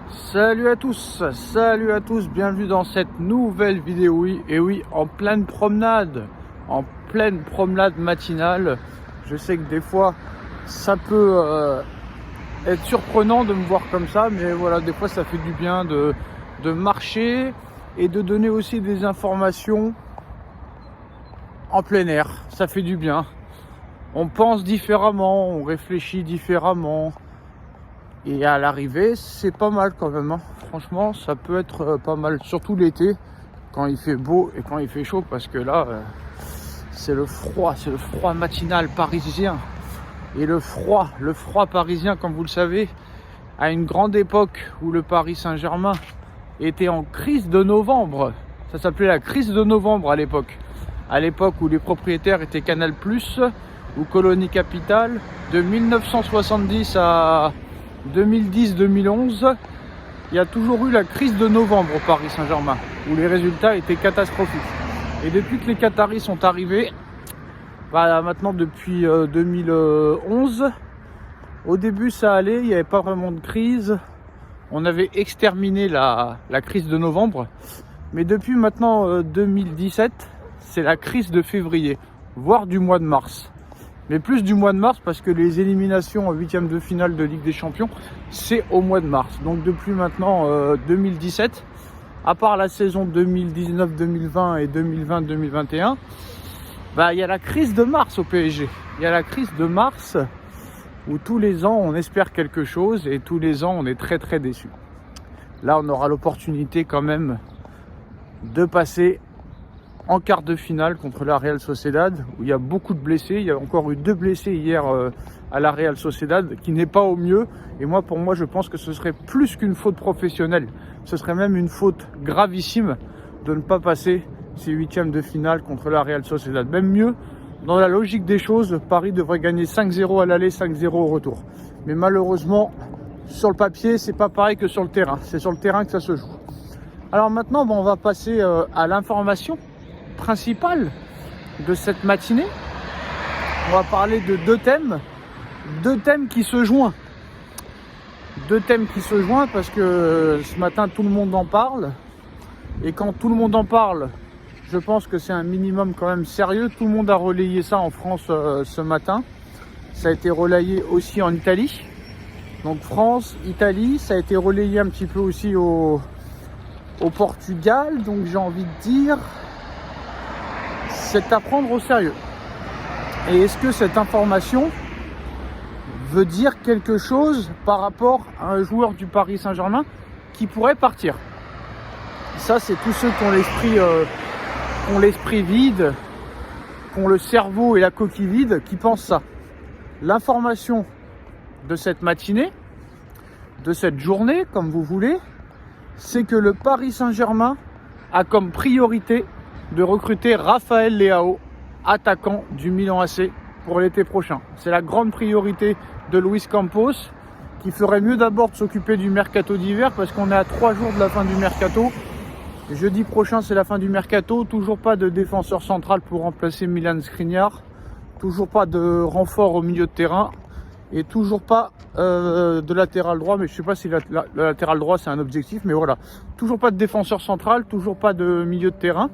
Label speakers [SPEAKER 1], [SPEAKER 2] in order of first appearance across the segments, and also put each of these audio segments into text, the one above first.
[SPEAKER 1] Salut à tous, bienvenue dans cette nouvelle vidéo. Oui, et oui, en pleine promenade matinale. Je sais que des fois, ça peut être surprenant de me voir comme ça, mais voilà, des fois ça fait du bien de marcher et de donner aussi des informations en plein air. Ça fait du bien. On pense différemment, on réfléchit différemment. Et à l'arrivée, c'est pas mal quand même, hein. Franchement, ça peut être pas mal, surtout l'été, quand il fait beau et quand il fait chaud, parce que là, c'est le froid matinal parisien. Et le froid parisien, comme vous le savez, à une grande époque où le Paris Saint-Germain était en crise de novembre. Ça s'appelait la crise de novembre à l'époque. À l'époque où les propriétaires étaient Canal+, ou Colonie Capital, de 1970 à 2010-2011, il y a toujours eu la crise de novembre au Paris Saint-Germain, où les résultats étaient catastrophiques. Et depuis que les Qataris sont arrivés, maintenant depuis 2011, au début ça allait, il n'y avait pas vraiment de crise. On avait exterminé la crise de novembre. Mais depuis maintenant 2017, c'est la crise de février, voire du mois de mars. Mais plus du mois de mars, parce que les éliminations en huitième de finale de Ligue des Champions, c'est au mois de mars. Donc depuis maintenant 2017, à part la saison 2019-2020 et 2020-2021, il y a la crise de mars au PSG. Il y a la crise de mars où tous les ans on espère quelque chose et tous les ans on est très très déçu. Là on aura l'opportunité quand même de passer en quart de finale contre la Real Sociedad, où il y a beaucoup de blessés. Il y a encore eu 2 blessés hier à la Real Sociedad, qui n'est pas au mieux. Et pour moi, je pense que ce serait plus qu'une faute professionnelle. Ce serait même une faute gravissime de ne pas passer ces huitièmes de finale contre la Real Sociedad. Même mieux, dans la logique des choses, Paris devrait gagner 5-0 à l'aller, 5-0 au retour. Mais malheureusement, sur le papier, c'est pas pareil que sur le terrain. C'est sur le terrain que ça se joue. Alors maintenant, on va passer à l'information principale de cette matinée. On va parler de deux thèmes qui se joignent. Parce que ce matin tout le monde en parle, et quand tout le monde en parle, je pense que c'est un minimum quand même sérieux. Tout le monde a relayé ça en France ce matin. Ça a été relayé aussi en Italie. Donc France, Italie, ça a été relayé un petit peu aussi au Portugal. Donc j'ai envie de dire, c'est à prendre au sérieux. Et est-ce que cette information veut dire quelque chose par rapport à un joueur du Paris Saint-Germain qui pourrait partir? Ça, c'est tous ceux qui ont l'esprit vide, qui ont le cerveau et la coquille vide, qui pensent ça. L'information de cette matinée, de cette journée, comme vous voulez, c'est que le Paris Saint-Germain a comme priorité de recruter Raphaël Leao, attaquant du Milan AC, pour l'été prochain. C'est la grande priorité de Luis Campos, qui ferait mieux d'abord de s'occuper du mercato d'hiver, parce qu'on est à 3 jours de la fin du mercato. Jeudi prochain, c'est la fin du mercato. Toujours pas de défenseur central pour remplacer Milan Skriniar. Toujours pas de renfort au milieu de terrain. Et toujours pas de latéral droit, mais je sais pas si le latéral droit c'est un objectif, mais voilà. Toujours pas de défenseur central, toujours pas de milieu de terrain.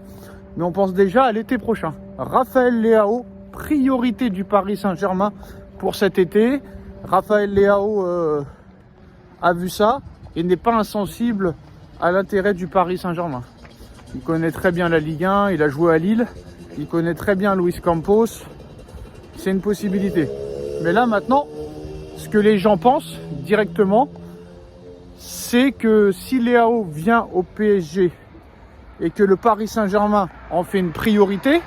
[SPEAKER 1] Mais on pense déjà à l'été prochain. Raphaël Leao, priorité du Paris Saint-Germain pour cet été. Raphaël Leao a vu ça et n'est pas insensible à l'intérêt du Paris Saint-Germain. Il connaît très bien la Ligue 1, il a joué à Lille, il connaît très bien Luis Campos. C'est une possibilité. Mais là maintenant, ce que les gens pensent directement, c'est que si Leao vient au PSG et que le Paris Saint-Germain en fait une priorité,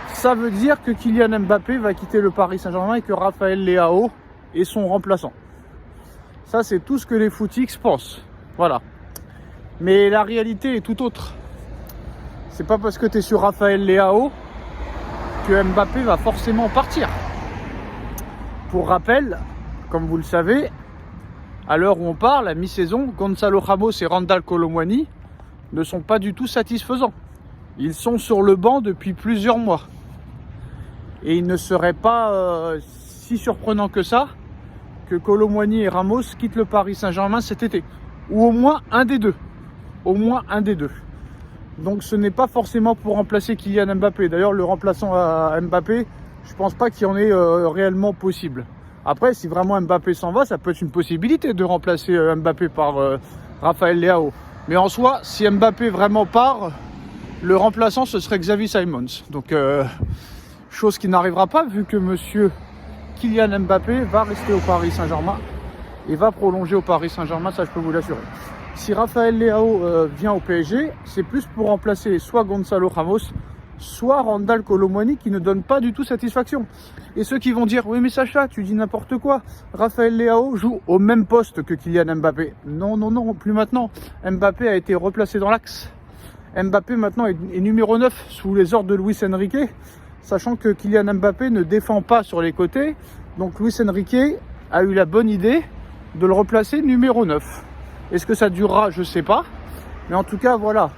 [SPEAKER 1] ça veut dire que Kylian Mbappé va quitter le Paris Saint-Germain et que Raphaël Leao est son remplaçant. Ça, c'est tout ce que les footix pensent. Voilà. Mais la réalité est tout autre. C'est pas parce que tu es sur Raphaël Leao que Mbappé va forcément partir. Pour rappel, comme vous le savez, à l'heure où on parle, à mi-saison, Gonzalo Ramos et Randal Kolo Muani ne sont pas du tout satisfaisants. Ils sont sur le banc depuis plusieurs mois. Et il ne serait pas si surprenant que ça que Kolo Muani et Ramos quittent le Paris Saint-Germain cet été. ou au moins un des deux. Au moins un des deux. Donc ce n'est pas forcément pour remplacer Kylian Mbappé. D'ailleurs, le remplaçant à Mbappé, je pense pas qu'il y en ait réellement possible. Après, si vraiment Mbappé s'en va, ça peut être une possibilité de remplacer Mbappé par Raphaël Leao. Mais en soi, si Mbappé vraiment part, le remplaçant, ce serait Xavi Simons. Donc, chose qui n'arrivera pas vu que monsieur Kylian Mbappé va rester au Paris Saint-Germain et va prolonger au Paris Saint-Germain, ça je peux vous l'assurer. Si Raphaël Leao vient au PSG, c'est plus pour remplacer soit Gonzalo Ramos, soit Randal Kolo Muani qui ne donne pas du tout satisfaction. Et ceux qui vont dire, oui mais Sacha, tu dis n'importe quoi, Raphaël Leao joue au même poste que Kylian Mbappé. Non, non, non, plus maintenant. Mbappé a été replacé dans l'axe. Mbappé maintenant est numéro 9 sous les ordres de Luis Enrique, sachant que Kylian Mbappé ne défend pas sur les côtés. Donc Luis Enrique a eu la bonne idée de le replacer numéro 9. Est-ce que ça durera? Je ne sais pas. Mais en tout cas, voilà.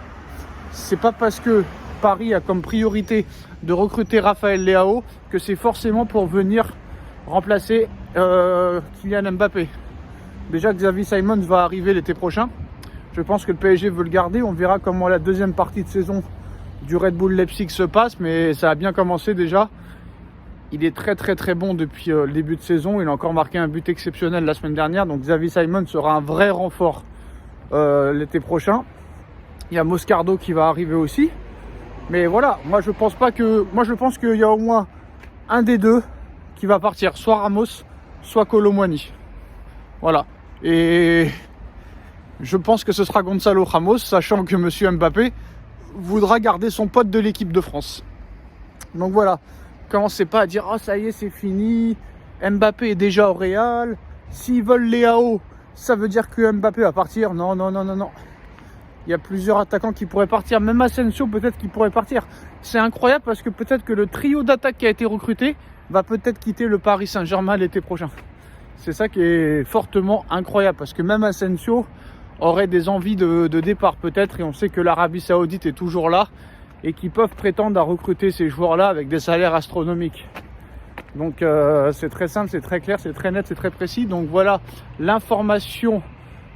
[SPEAKER 1] C'est pas parce que Paris a comme priorité de recruter Raphaël Leao que c'est forcément pour venir remplacer Kylian Mbappé. Déjà, Xavi Simons va arriver l'été prochain. Je pense que le PSG veut le garder. On verra comment la deuxième partie de saison du Red Bull Leipzig se passe. Mais ça a bien commencé déjà. Il est très très très bon depuis le début de saison. Il a encore marqué un but exceptionnel la semaine dernière. Donc Xavi Simons sera un vrai renfort l'été prochain. Il y a Moscardo qui va arriver aussi. Mais voilà, moi je pense qu'il y a au moins un des deux qui va partir. Soit Ramos, soit Kolo Muani. Voilà. Et je pense que ce sera Gonzalo Ramos, sachant que monsieur Mbappé voudra garder son pote de l'équipe de France. Donc voilà. Commencez pas à dire oh ça y est c'est fini, Mbappé est déjà au Real, s'ils veulent Leao ça veut dire que Mbappé va partir. Non non non non non, il y a plusieurs attaquants qui pourraient partir, même Asensio peut-être qui pourrait partir. C'est incroyable parce que peut-être que le trio d'attaque qui a été recruté va peut-être quitter le Paris Saint-Germain l'été prochain. C'est ça qui est fortement incroyable parce que même Asensio aurait des envies de départ peut-être, et on sait que l'Arabie Saoudite est toujours là et qui peuvent prétendre à recruter ces joueurs-là avec des salaires astronomiques. Donc c'est très simple, c'est très clair, c'est très net, c'est très précis. Donc voilà l'information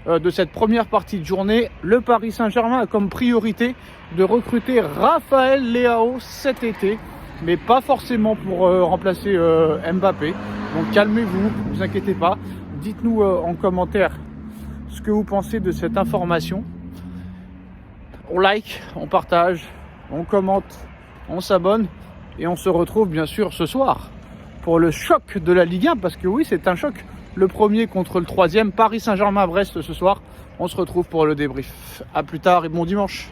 [SPEAKER 1] de cette première partie de journée. Le Paris Saint-Germain a comme priorité de recruter Raphaël Leao cet été, mais pas forcément pour remplacer Mbappé. Donc calmez-vous, ne vous inquiétez pas. Dites-nous en commentaire ce que vous pensez de cette information. On like, on partage, on commente, on s'abonne et on se retrouve bien sûr ce soir pour le choc de la Ligue 1, parce que oui c'est un choc, le premier contre le troisième, Paris Saint-Germain-Brest ce soir. On se retrouve pour le débrief. A plus tard et bon dimanche.